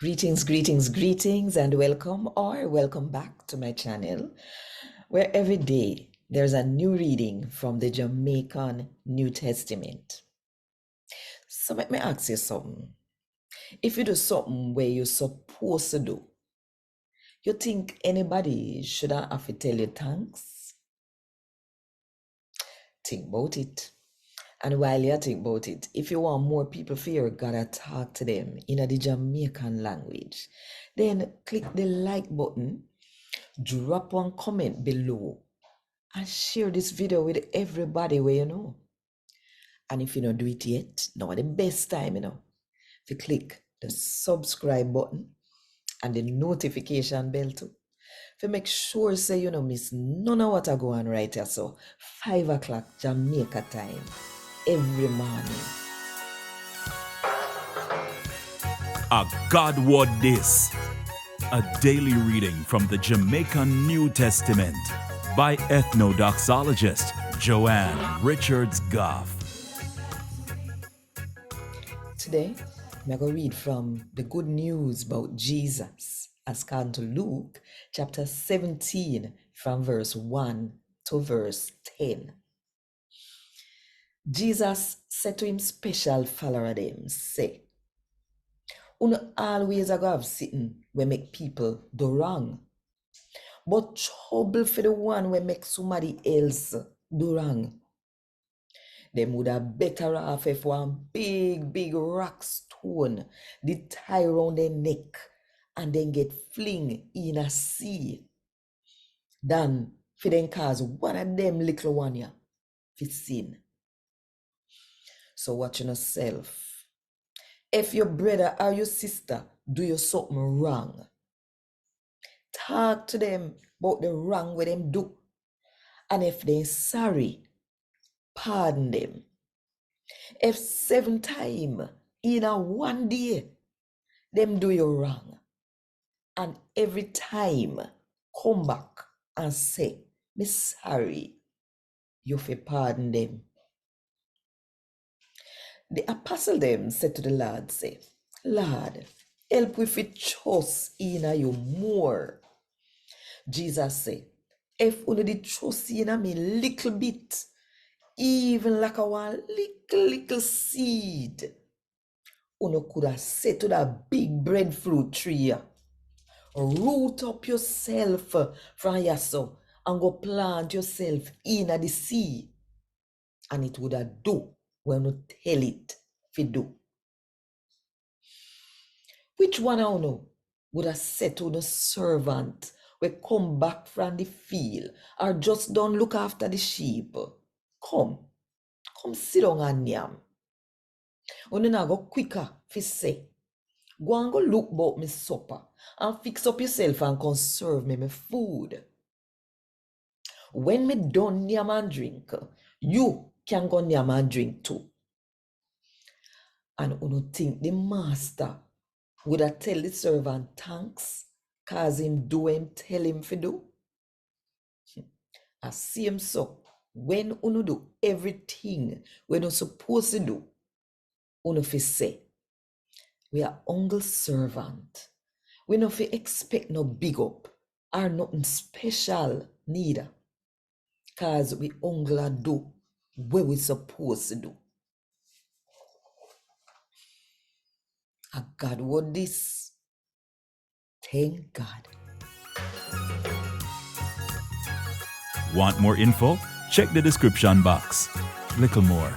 Greetings, and welcome back to my channel, where every day there's a new reading from the Jamaican New Testament. So let me ask you something. If you do something where you're supposed to do, you think anybody should have to tell you thanks? Think about it. And while you think about it, if you want more people for your God to talk to them in the Jamaican language, then click the like button, drop one comment below, and share this video with everybody where you know. And if you don't do it yet, now the best time, if you click the subscribe button and the notification bell too. If you make sure say you don't miss none of what I go on right here. So 5 o'clock Jamaica time every morning. A God Word This, a daily reading from the Jamaican New Testament by Ethnodoxologist Joanne Richards Goffe. Today, I'm going to read from the good news about Jesus as according to Luke chapter 17 from verse 1 to verse 10. Jesus said to him special follower them, say, "Una always a go have sitting where make people do wrong. But trouble for the one where make somebody else do wrong. Them would have better off if one big rock stone they tie around their neck and then get fling in a sea than for them cause one of them little one ya for sin." So watch yourself. If your brother or your sister do you something wrong, talk to them about the wrong with them do. And if they're sorry, pardon them. If 7 times in a one day, them do you wrong, and every time come back and say, "Me sorry," you fi pardon them. The apostle them said to the Lord, say, "Lord, help we fi trust in you more." Jesus say, "If only the trust in me little bit, even like a one little seed, you could have said to that big breadfruit tree, root up yourself from yourself and go plant yourself in the sea, and it would have do when you tell it to do." Which one of you would have said to the servant we come back from the field or just don't look after the sheep, Come sit down and yam. You not go quicker fi say, "Go and go look about me supper and fix up yourself and come serve me food. When me done yam and drink, you can go yam and drink too." And you think the master would have tell the servant thanks cause him do him tell him fi do? I see him so. When you do everything when you supposed to do, you fi say, "We are humble servant. We no fi expect no big up or nothing special neither. Cause we humble do what we supposed to do." A God what this. Thank God. Want more info? Check the description box. Little more.